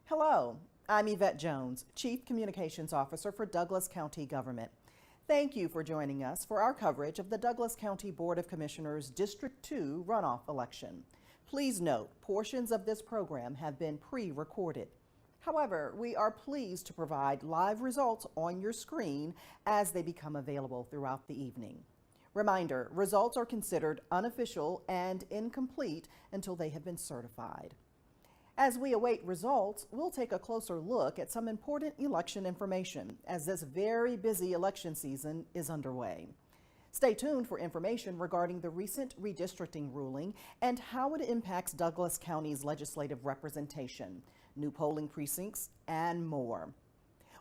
Hello, I'm Yvette Jones, Chief Communications Officer for Douglas County Government. Thank you for joining us for our coverage of the Douglas County Board of Commissioners District 2 runoff election. Please note, portions of this program have been pre-recorded. However, we are pleased to provide live results on your screen as they become available throughout the evening. Reminder, results are considered unofficial and incomplete until they have been certified. As we await results, we'll take a closer look at some important election information as this very busy election season is underway. Stay tuned for information regarding the recent redistricting ruling and how it impacts Douglas County's legislative representation, new polling precincts, and more.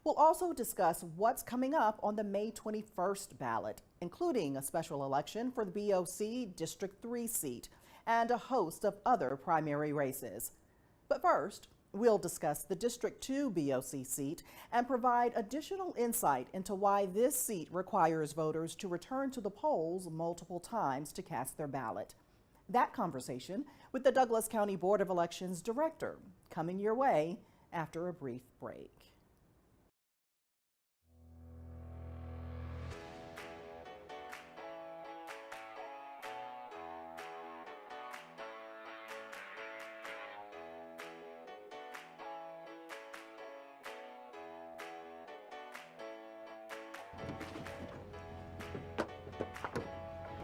We'll also discuss what's coming up on the May 21st ballot, including a special election for the BOC District 3 seat and a host of other primary races. But first, we'll discuss the District 2 BOC seat and provide additional insight into why this seat requires voters to return to the polls multiple times to cast their ballot. That conversation with the Douglas County Board of Elections Director coming your way after a brief break.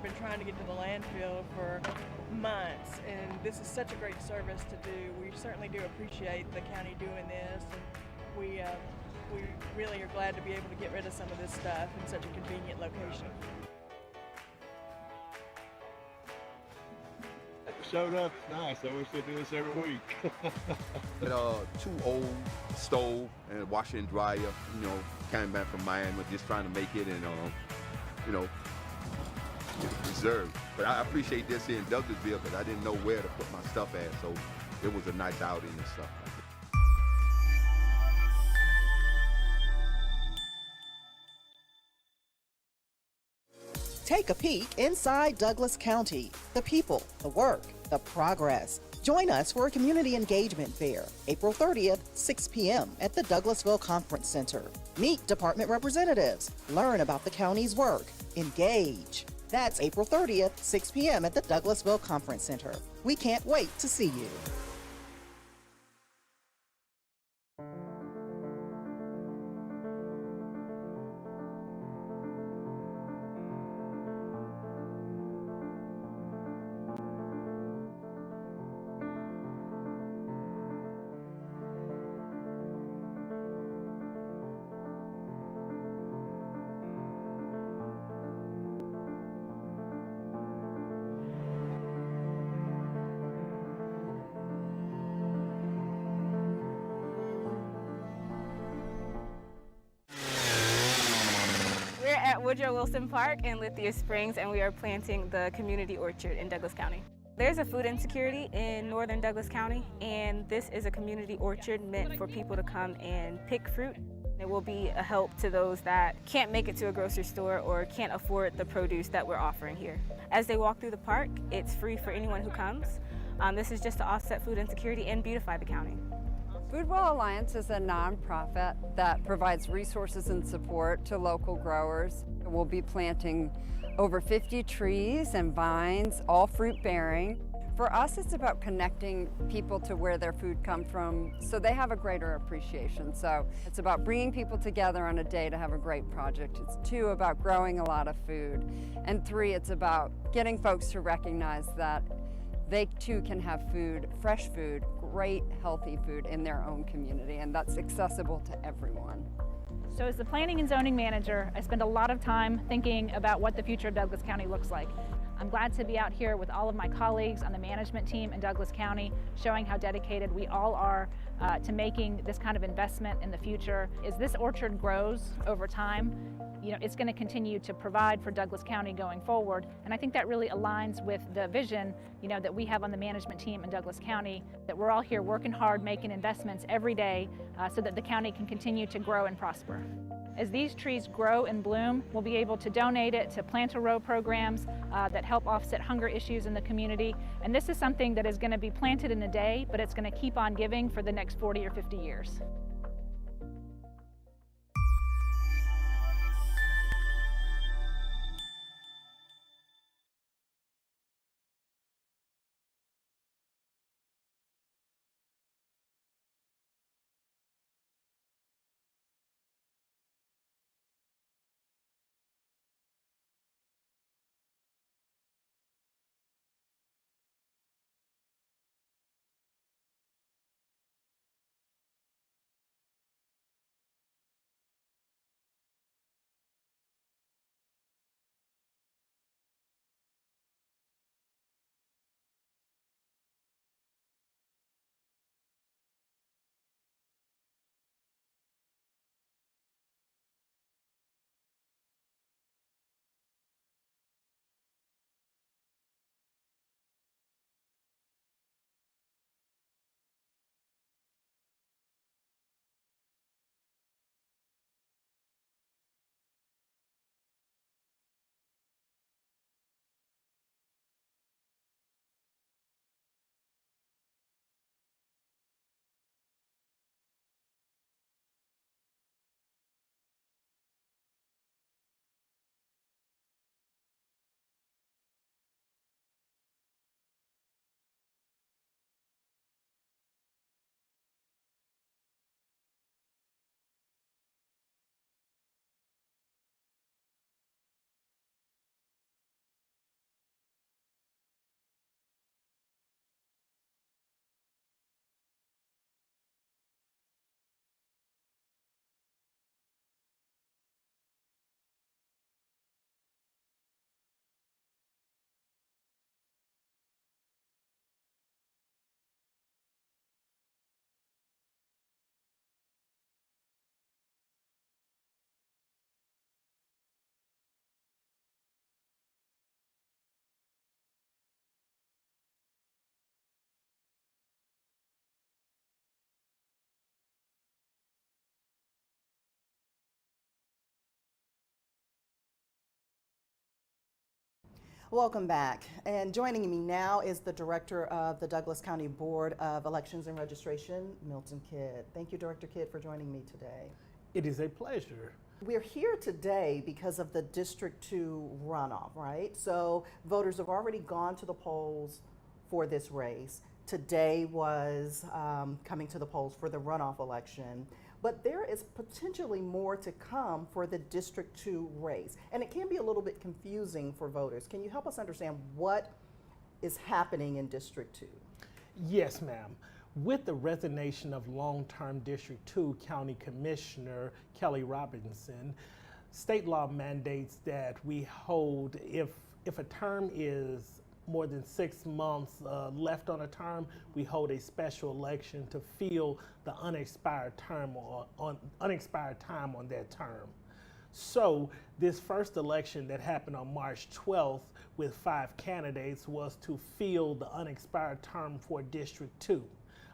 Been trying to get to the landfill for months, and this is such a great service to do. We certainly do appreciate the county doing this, and we really are glad to be able to get rid of some of this stuff in such a convenient location. Showed up nice. I wish they do this every week. Too old stove and washer and dryer, came back from Miami, just trying to make it and, reserved. But I appreciate this here in Douglasville because I didn't know where to put my stuff at, so it was a nice outing and stuff. Take a peek inside Douglas County. The people, the work, the progress. Join us for a community engagement fair, April 30th, 6 p.m. at the Douglasville Conference Center. Meet department representatives, learn about the county's work, engage. That's April 30th, 6 p.m. at the Douglasville Conference Center. We can't wait to see you. At Woodrow Wilson Park in Lithia Springs, and we are planting the community orchard in Douglas County. There's a food insecurity in northern Douglas County, and this is a community orchard meant for people to come and pick fruit. It will be a help to those that can't make it to a grocery store or can't afford the produce that we're offering here. As they walk through the park, it's free for anyone who comes. This is just to offset food insecurity and beautify the county. Foodwell Alliance is a nonprofit that provides resources and support to local growers. We'll be planting over 50 trees and vines, all fruit-bearing. For us, it's about connecting people to where their food comes from so they have a greater appreciation. So it's about bringing people together on a day to have a great project. It's 2, about growing a lot of food. And 3, it's about getting folks to recognize that they too can have food, fresh food, great healthy food in their own community, and that's accessible to everyone. So as the Planning and Zoning Manager, I spend a lot of time thinking about what the future of Douglas County looks like. I'm glad to be out here with all of my colleagues on the management team in Douglas County, showing how dedicated we all are to making this kind of investment in the future. As this orchard grows over time, it's going to continue to provide for Douglas County going forward. And I think that really aligns with the vision, that we have on the management team in Douglas County, that we're all here working hard, making investments every day so that the county can continue to grow and prosper. As these trees grow and bloom, we'll be able to donate it to plant-a-row programs that help offset hunger issues in the community. And this is something that is going to be planted in a day, but it's going to keep on giving for the next 40 or 50 years. Welcome back. And joining me now is the Director of the Douglas County Board of Elections and Registration, Milton Kidd. Thank you, Director Kidd, for joining me today. It is a pleasure. We're here today because of the District 2 runoff, right? So voters have already gone to the polls for this race. Today was coming to the polls for the runoff election. But there is potentially more to come for the District 2 race. And it can be a little bit confusing for voters. Can you help us understand what is happening in District 2? Yes, ma'am. With the resignation of long-term District 2 County Commissioner Kelly Robinson, state law mandates that we hold, if a term is more than 6 months left on a term, we hold a special election to fill the unexpired term on unexpired time on that term. So this first election that happened on March 12th with 5 candidates was to fill the unexpired term for District 2.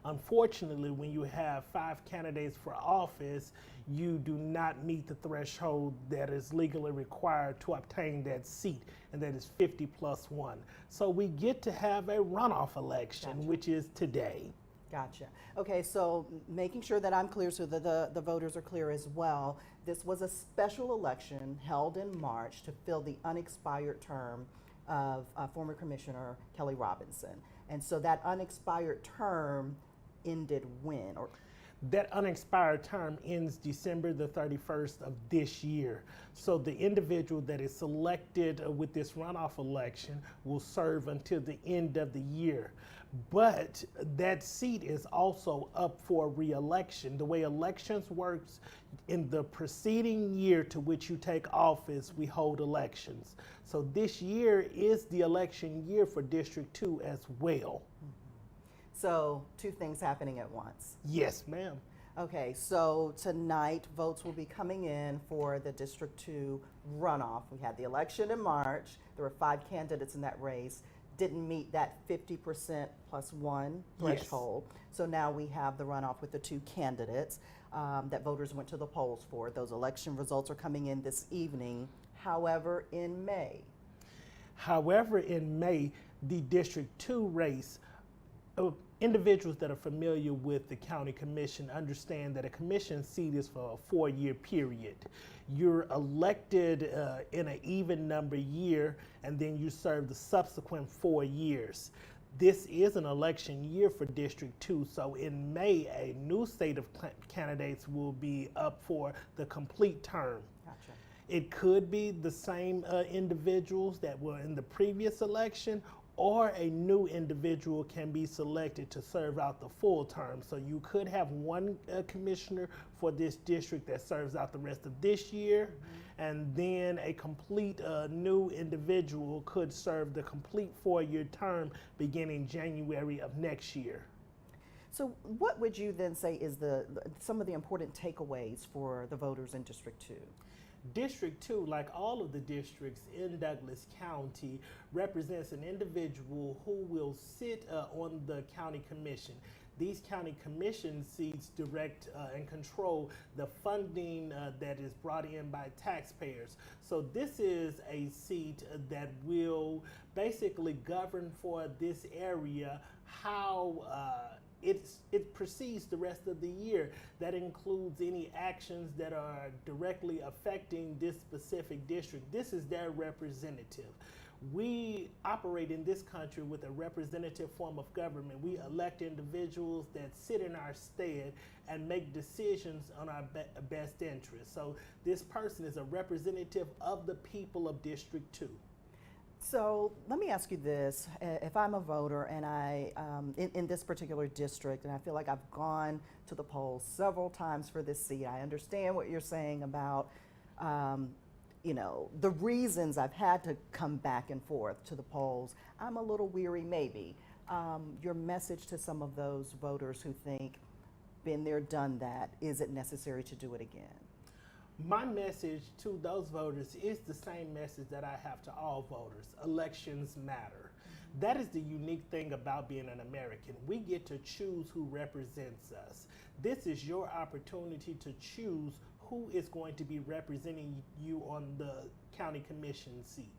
Unfortunately, when you have 5 candidates for office, you do not meet the threshold that is legally required to obtain that seat, and that is 50 plus 1. So we get to have a runoff election, Gotcha. which is today. Gotcha. Okay, so making sure that I'm clear so that the voters are clear as well, this was a special election held in March to fill the unexpired term of former Commissioner Kelly Robinson. And so that unexpired term ended when? That unexpired term ends December the 31st of this year. So the individual that is selected with this runoff election will serve until the end of the year. But that seat is also up for re-election. The way elections works, in the preceding year to which you take office, we hold elections. So this year is the election year for District 2 as well. So 2 things happening at once. Yes, ma'am. Okay, so tonight votes will be coming in for the District 2 runoff. We had the election in March. There were 5 candidates in that race. didn't meet that 50% plus one Yes. threshold. So now we have the runoff with the two candidates that voters went to the polls for. Those election results are coming in this evening. However, in May, the District 2 race, individuals that are familiar with the county commission understand that a commission seat is for a 4-year period. You're elected in an even number year, and then you serve the subsequent 4 years. This is an election year for District 2, so in May, a new slate of candidates will be up for the complete term. gotcha. It could be the same individuals that were in the previous election, or a new individual can be selected to serve out the full term. So you could have one commissioner for this district that serves out the rest of this year, and then a complete new individual could serve the complete 4-year term beginning January of next year. So what would you then say is some of the important takeaways for the voters in District 2? District 2, like all of the districts in Douglas County, represents an individual who will sit on the county commission. These county commission seats direct and control the funding that is brought in by taxpayers. So this is a seat that will basically govern for this area how it proceeds the rest of the year. That includes any actions that are directly affecting this specific district. This is their representative. We operate in this country with a representative form of government. We elect individuals that sit in our stead and make decisions on our best interest. So this person is a representative of the people of District 2. So let me ask you this. If I'm a voter and in this particular district, and I feel like I've gone to the polls several times for this seat, I understand what you're saying about the reasons I've had to come back and forth to the polls. I'm a little weary, maybe. Your message to some of those voters who think, been there, done that, is it necessary to do it again? My message to those voters is the same message that I have to all voters. Elections matter. That is the unique thing about being an American. We get to choose who represents us. This is your opportunity to choose who is going to be representing you on the county commission seat.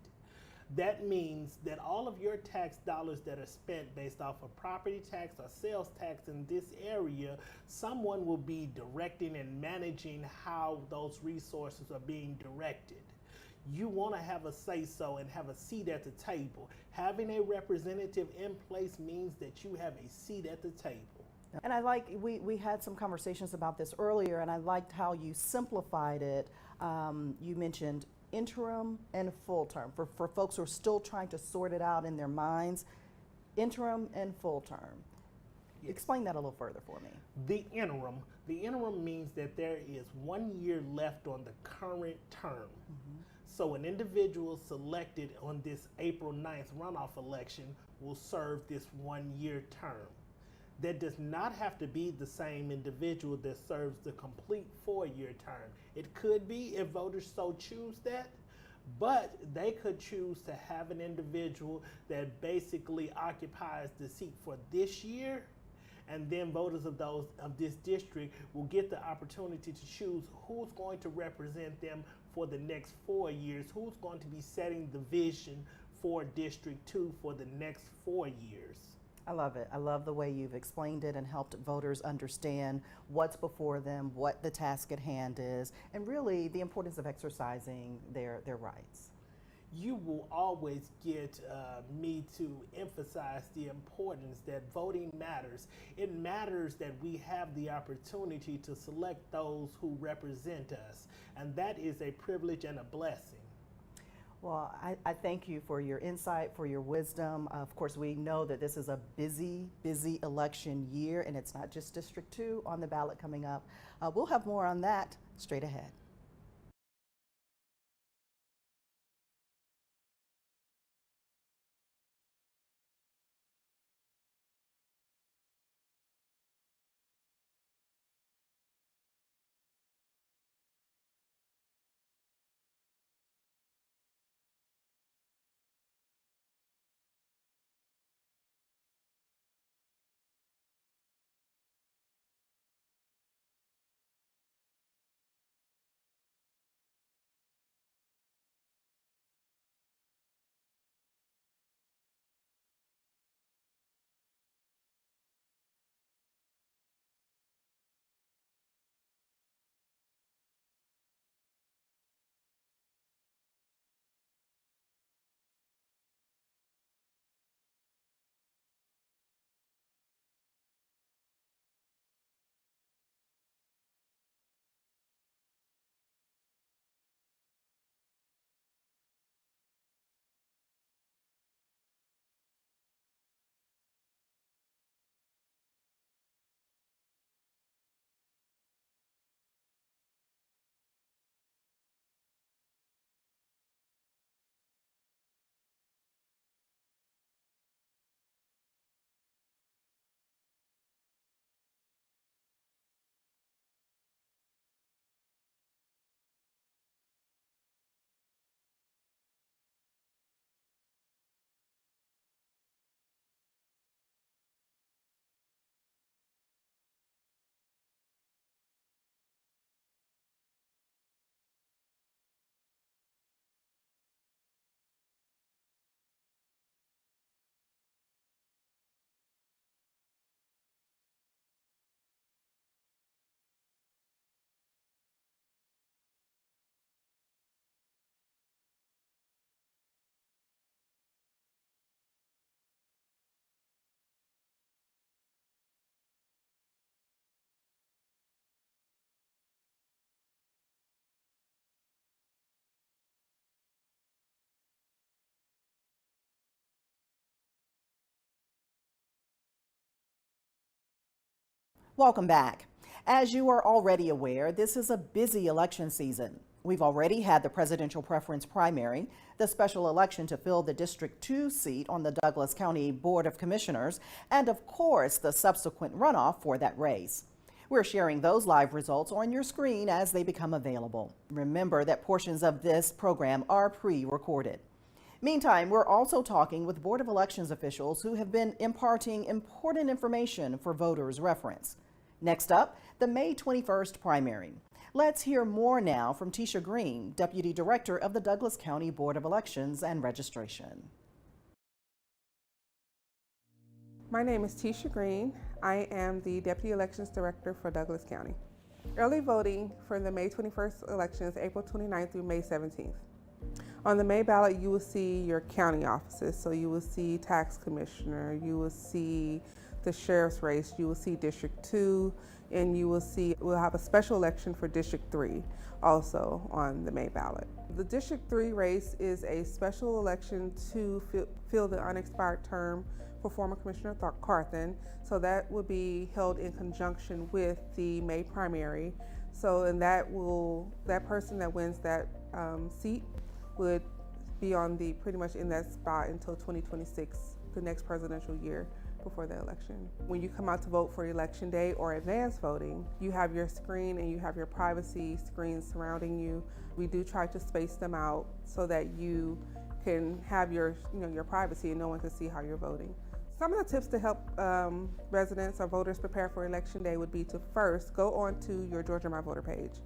That means that all of your tax dollars that are spent based off of property tax or sales tax in this area, someone will be directing and managing how those resources are being directed. You want to have a say-so and have a seat at the table. Having a representative in place means that you have a seat at the table. And we had some conversations about this earlier, and I liked how you simplified it. You mentioned interim and full term. For folks who are still trying to sort it out in their minds, interim and full term. Yes. Explain that a little further for me. The interim means that there is 1 year left on the current term. Mm-hmm. So an individual selected on this April 9th runoff election will serve this 1 year term. That does not have to be the same individual that serves the complete 4-year term. It could be if voters so choose that, but they could choose to have an individual that basically occupies the seat for this year, and then voters of this district will get the opportunity to choose who's going to represent them for the next 4 years, who's going to be setting the vision for District 2 for the next 4 years. I love it. I love the way you've explained it and helped voters understand what's before them, what the task at hand is, and really the importance of exercising their rights. You will always get me to emphasize the importance that voting matters. It matters that we have the opportunity to select those who represent us, and that is a privilege and a blessing. Well, I thank you for your insight, for your wisdom. Of course, we know that this is a busy election year, and it's not just District 2 on the ballot coming up. We'll have more on that straight ahead. Welcome back. As you are already aware, this is a busy election season. We've already had the presidential preference primary, the special election to fill the District 2 seat on the Douglas County Board of Commissioners, and of course, the subsequent runoff for that race. We're sharing those live results on your screen as they become available. Remember that portions of this program are pre-recorded. Meantime, we're also talking with Board of Elections officials who have been imparting important information for voters' reference. Next up, the May 21st primary. Let's hear more now from Tisha Green, Deputy Director of the Douglas County Board of Elections and Registration. My name is Tisha Green. I am the Deputy Elections Director for Douglas County. Early voting for the May 21st election is April 29th through May 17th. On the May ballot, you will see your county offices. So you will see tax commissioner, you will see the sheriff's race, you will see District 2, and you will see we'll have a special election for District 3 also on the May ballot. The District 3 race is a special election to fill the unexpired term for former Commissioner Carthen. So that will be held in conjunction with the May primary. So, and that person that wins that seat would be on pretty much in that spot until 2026, the next presidential year before the election. When you come out to vote for election day or advance voting, you have your screen and you have your privacy screens surrounding you. We do try to space them out so that you can have your privacy and no one can see how you're voting. Some of the tips to help residents or voters prepare for election day would be to first go onto your Georgia My Voter page.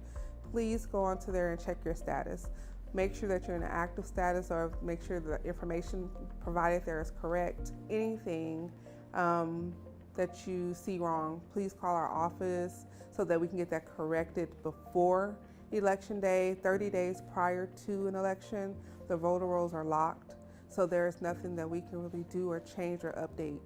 Please go onto there and check your status. Make sure that you're in an active status, or make sure the information provided there is correct. Anything that you see wrong, please call our office so that we can get that corrected before election day. 30 days prior to an election, the voter rolls are locked, so there is nothing that we can really do or change or update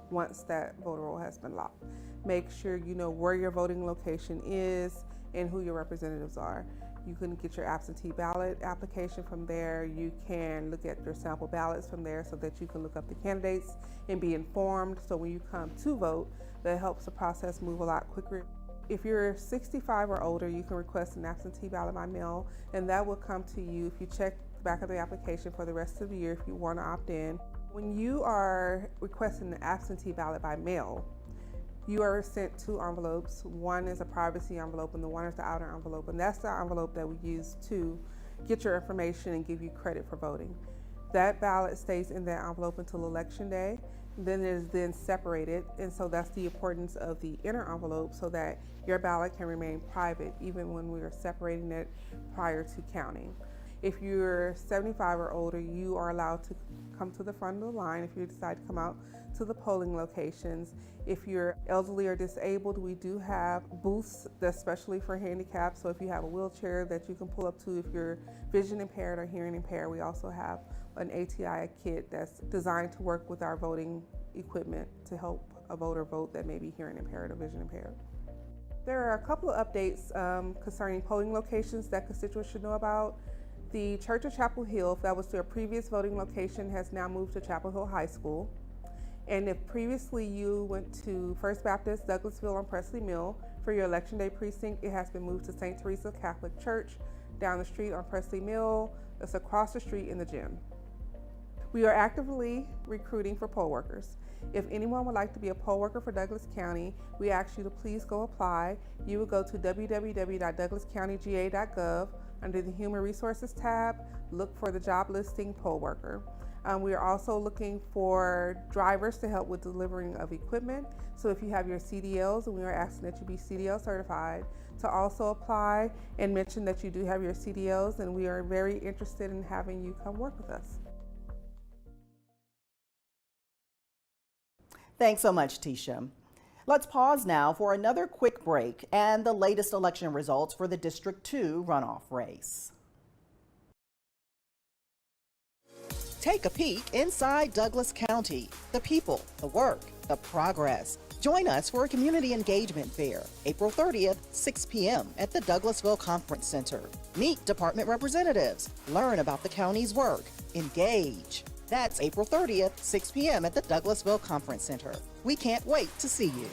once that voter roll has been locked. Make sure you know where your voting location is and who your representatives are. You can get your absentee ballot application from there. You can look at your sample ballots from there so that you can look up the candidates and be informed. So when you come to vote, that helps the process move a lot quicker. If you're 65 or older, you can request an absentee ballot by mail, and that will come to you if you check the back of the application for the rest of the year if you want to opt in. When you are requesting an absentee ballot by mail, you are sent two envelopes. One is a privacy envelope and the one is the outer envelope. And that's the envelope that we use to get your information and give you credit for voting. That ballot stays in that envelope until election day. Then it is then separated. And so that's the importance of the inner envelope, so that your ballot can remain private even when we are separating it prior to counting. If you're 75 or older, you are allowed to come to the front of the line if you decide to come out to the polling locations. If you're elderly or disabled, we do have booths that's specially for handicapped. So if you have a wheelchair that you can pull up to, if you're vision impaired or hearing impaired, we also have an ATI kit that's designed to work with our voting equipment to help a voter vote that may be hearing impaired or vision impaired. There are a couple of updates concerning polling locations that constituents should know about. The Church of Chapel Hill, if that was their previous voting location, has now moved to Chapel Hill High School. And if previously you went to First Baptist Douglasville on Presley Mill for your election day precinct, it has been moved to St. Teresa Catholic Church down the street on Presley Mill. It's across the street in the gym. We are actively recruiting for poll workers. If anyone would like to be a poll worker for Douglas County, we ask you to please go apply. You will go to www.douglascountyga.gov. Under the Human Resources tab, look for the job listing poll worker. We are also looking for drivers to help with delivering of equipment. So if you have your CDLs, and we are asking that you be CDL certified, to also apply and mention that you do have your CDLs, and we are very interested in having you come work with us. Thanks so much, Tisha. Let's pause now for another quick break and the latest election results for the District 2 runoff race. Take a peek inside Douglas County. The people, the work, the progress. Join us for a community engagement fair, April 30th, 6 p.m. at the Douglasville Conference Center. Meet department representatives, learn about the county's work, engage. That's April 30th, 6 p.m. at the Douglasville Conference Center. We can't wait to see you.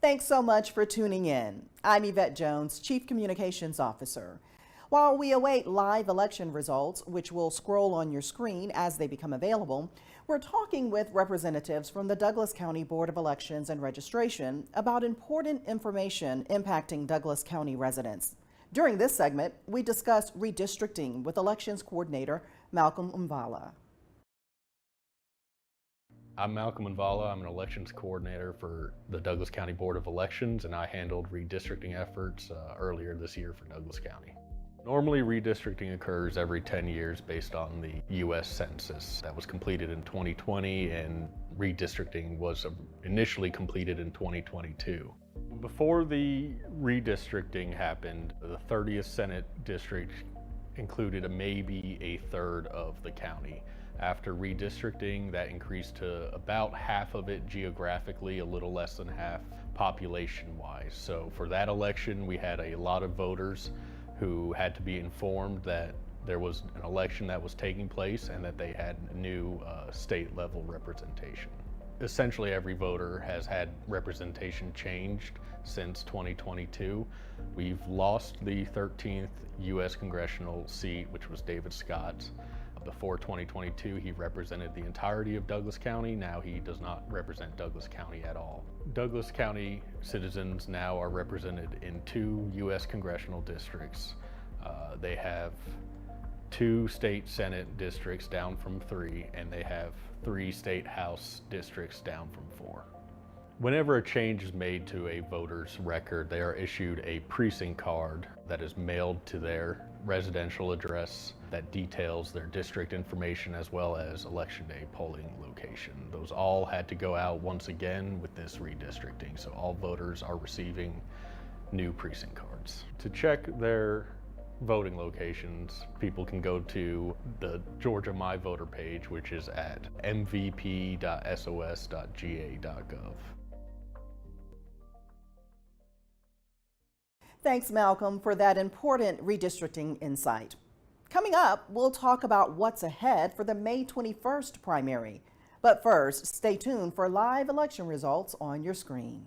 Thanks so much for tuning in. I'm Yvette Jones, Chief Communications Officer. While we await live election results, which will scroll on your screen as they become available, we're talking with representatives from the Douglas County Board of Elections and Registration about important information impacting Douglas County residents. During this segment, we discuss redistricting with Elections Coordinator Malcolm Mvala. I'm Malcolm Mvala. I'm an elections coordinator for the Douglas County Board of Elections, and I handled redistricting efforts earlier this year for Douglas County. Normally, redistricting occurs every 10 years based on the U.S. Census that was completed in 2020, and redistricting was initially completed in 2022. Before the redistricting happened, the 30th Senate District included maybe a third of the county. After redistricting, that increased to about half of it geographically, a little less than half population-wise. So for that election, we had a lot of voters who had to be informed that there was an election that was taking place and that they had new state-level representation. Essentially, every voter has had representation changed since 2022. We've lost the 13th U.S. congressional seat, which was David Scott's. Before 2022, he represented the entirety of Douglas County. Now he does not represent Douglas County at all. Douglas County citizens now are represented in 2 U.S. congressional districts. They have 2 state Senate districts down from 3, and they have 3 state House districts down from 4. Whenever a change is made to a voter's record, they are issued a precinct card that is mailed to their residential address that details their district information as well as election day polling location. Those all had to go out once again with this redistricting, so all voters are receiving new precinct cards. To check their voting locations, people can go to the Georgia My Voter page, which is at mvp.sos.ga.gov. Thanks, Malcolm, for that important redistricting insight. Coming up, we'll talk about what's ahead for the May 21st primary. But first, stay tuned for live election results on your screen.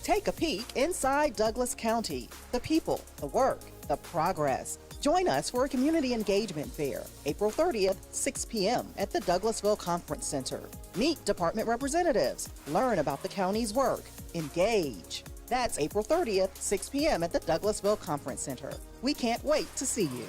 Take a peek inside Douglas County. The people, the work, the progress. Join us for a community engagement fair, April 30th, 6 p.m. at the Douglasville Conference Center. Meet department representatives, learn about the county's work, engage. That's April 30th, 6 p.m. at the Douglasville Conference Center. We can't wait to see you.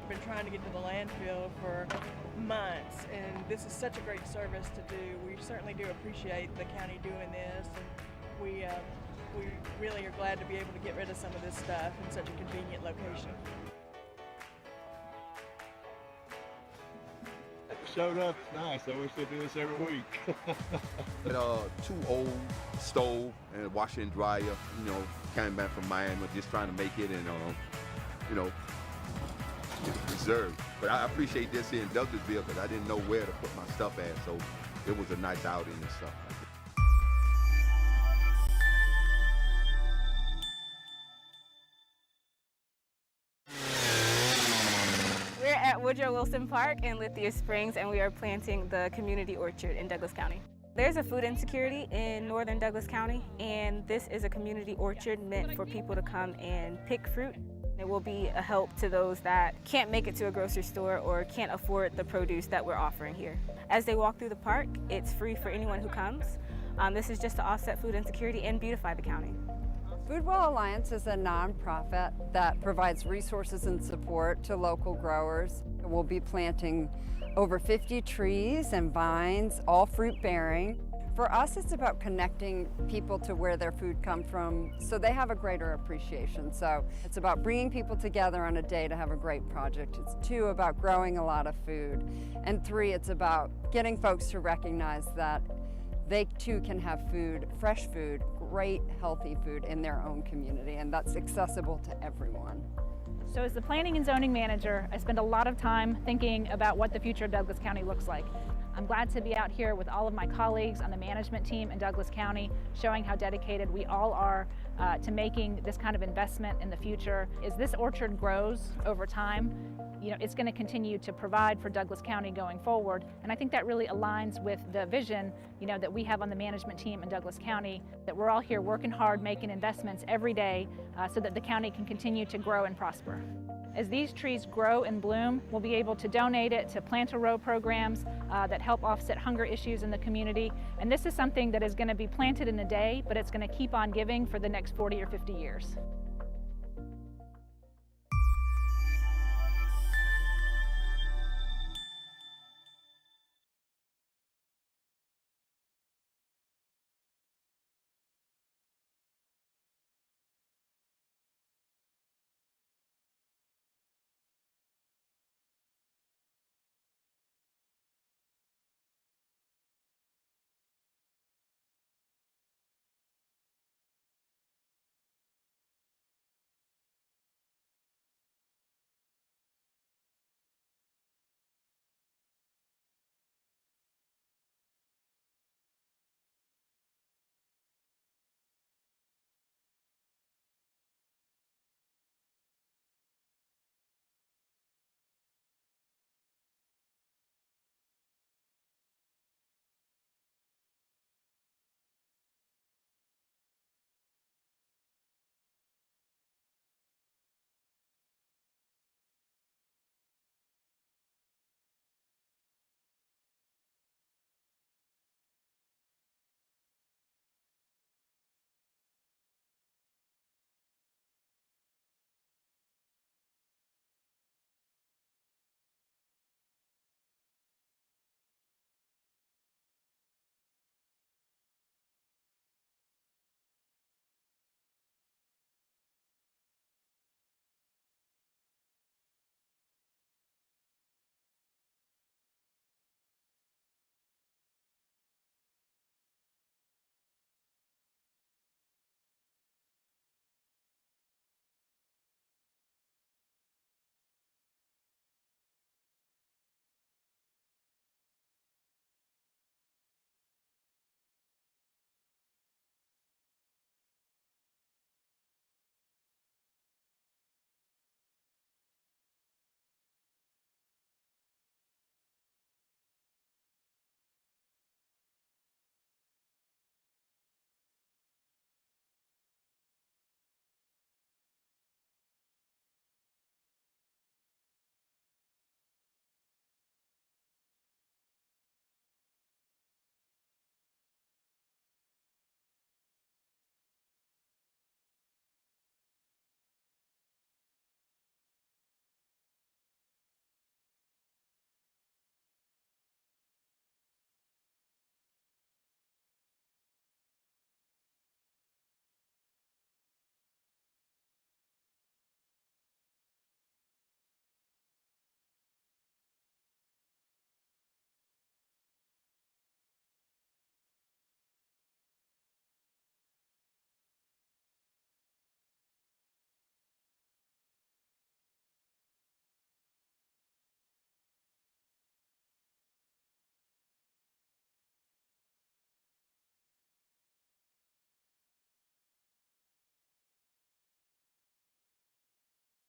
Been trying to get to the landfill for months, and this is such a great service to do. We certainly do appreciate the county doing this, and we really are glad to be able to get rid of some of this stuff in such a convenient location. Showed up, nice. I wish they do this every week. Two old stove and washer and dryer, came back from Miami, just trying to make it and, reserved. But I appreciate this here in Douglasville because I didn't know where to put my stuff at, so it was a nice outing and stuff. We're at Woodrow Wilson Park in Lithia Springs, and we are planting the community orchard in Douglas County. There's a food insecurity in northern Douglas County, and this is a community orchard meant for people to come and pick fruit. It will be a help to those that can't make it to a grocery store or can't afford the produce that we're offering here. As they walk through the park, it's free for anyone who comes. This is just to offset food insecurity and beautify the county. Foodwell Alliance is a nonprofit that provides resources and support to local growers. We'll be planting over 50 trees and vines, all fruit bearing. For us, it's about connecting people to where their food comes from so they have a greater appreciation. So it's about bringing people together on a day to have a great project. It's 2, about growing a lot of food. And 3, it's about getting folks to recognize that they too can have food, fresh food, great healthy food in their own community, and that's accessible to everyone. So as the planning and zoning manager, I spend a lot of time thinking about what the future of Douglas County looks like. I'm glad to be out here with all of my colleagues on the management team in Douglas County, showing how dedicated we all are to making this kind of investment in the future. As this orchard grows over time, it's going to continue to provide for Douglas County going forward. And I think that really aligns with the vision, that we have on the management team in Douglas County, that we're all here working hard, making investments every day so that the county can continue to grow and prosper. As these trees grow and bloom, we'll be able to donate it to plant-a-row programs that help offset hunger issues in the community. And this is something that is going to be planted in a day, but it's going to keep on giving for the next 40 or 50 years.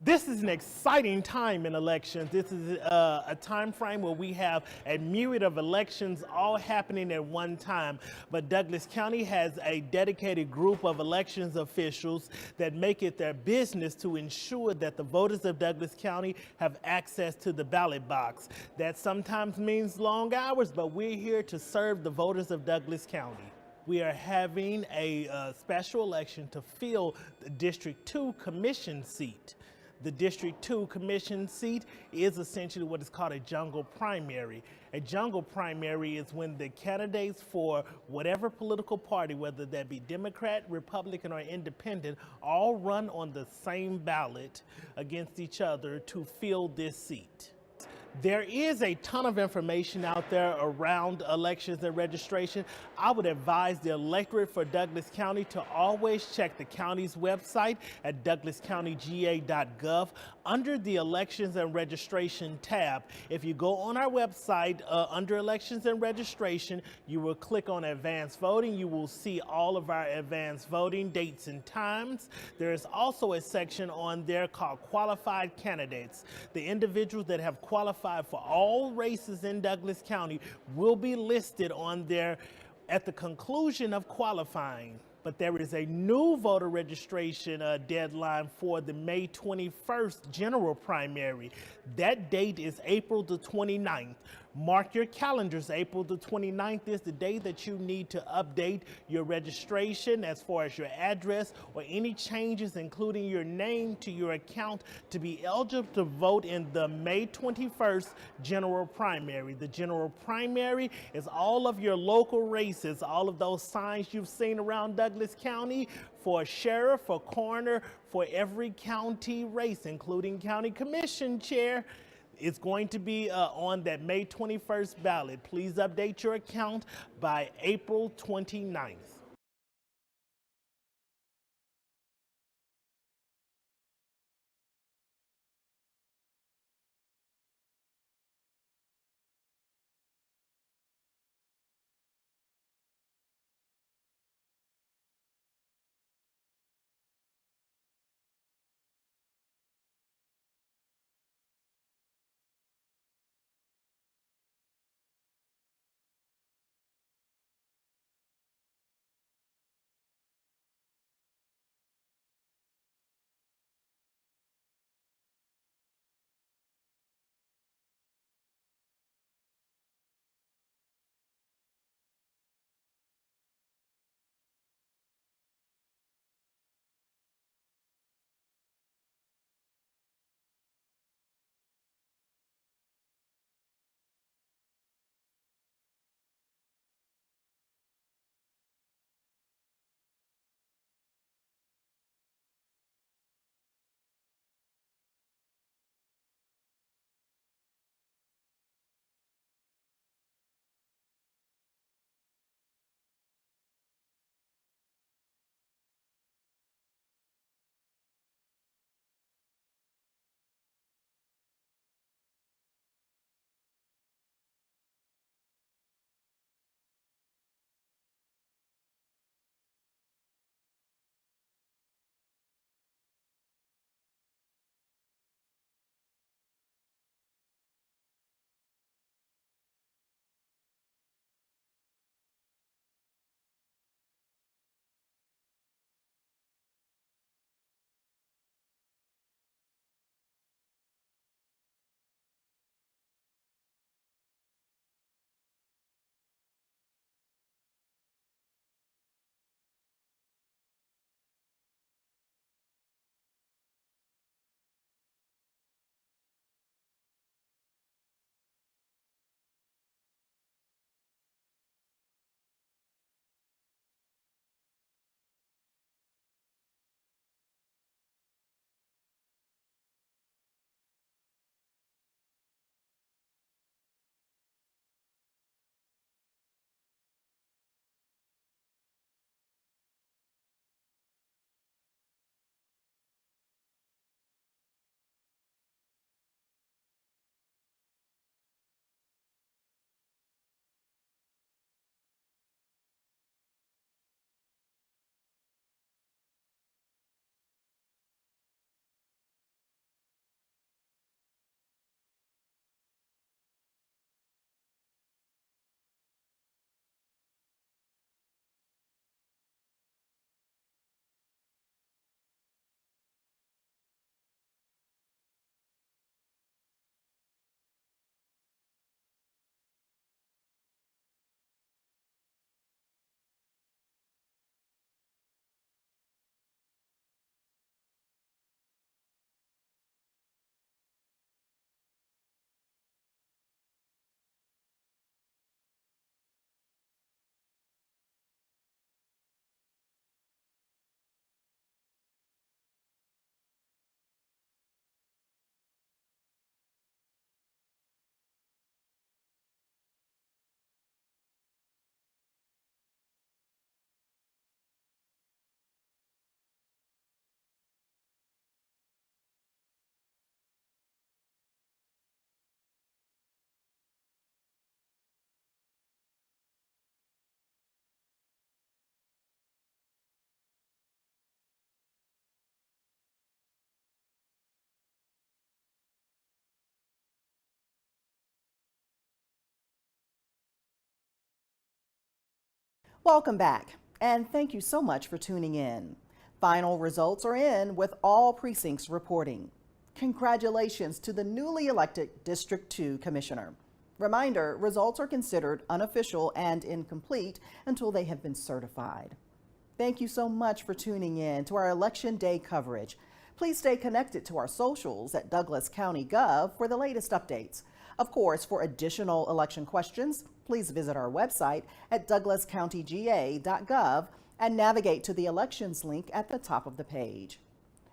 This is an exciting time in elections. This is a time frame where we have a myriad of elections all happening at one time. But Douglas County has a dedicated group of elections officials that make it their business to ensure that the voters of Douglas County have access to the ballot box. That sometimes means long hours, but we're here to serve the voters of Douglas County. We are having a special election to fill the District 2 Commission seat. The District 2 Commission seat is essentially what is called a jungle primary. A jungle primary is when the candidates for whatever political party, whether that be Democrat, Republican, or Independent, all run on the same ballot against each other to fill this seat. There is a ton of information out there around elections and registration. I would advise the electorate for Douglas County to always check the county's website at douglascountyga.gov under the Elections and Registration tab. If you go on our website under Elections and Registration, you will click on Advanced Voting. You will see all of our advanced voting dates and times. There is also a section on there called Qualified Candidates. The individuals that have qualified for all races in Douglas County will be listed on there at the conclusion of qualifying. But there is a new voter registration deadline for the May 21st general primary. That date is April the 29th. Mark your calendars. April the 29th is the day that you need to update your registration as far as your address or any changes, including your name to your account, to be eligible to vote in the May 21st general primary. The general primary is all of your local races, all of those signs you've seen around Douglas County for sheriff, for coroner, for every county race, including county commission chair. It's going to be on that May 21st ballot. Please update your account by April 29th. Welcome back, and thank you so much for tuning in. Final results are in with all precincts reporting. Congratulations to the newly elected District 2 Commissioner. Reminder, results are considered unofficial and incomplete until they have been certified. Thank you so much for tuning in to our Election Day coverage. Please stay connected to our socials at Douglas County Gov for the latest updates. Of course, for additional election questions, please visit our website at douglascountyga.gov and navigate to the elections link at the top of the page.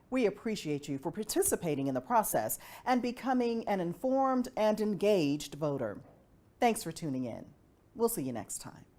We appreciate you for participating in the process and becoming an informed and engaged voter. Thanks for tuning in. We'll see you next time.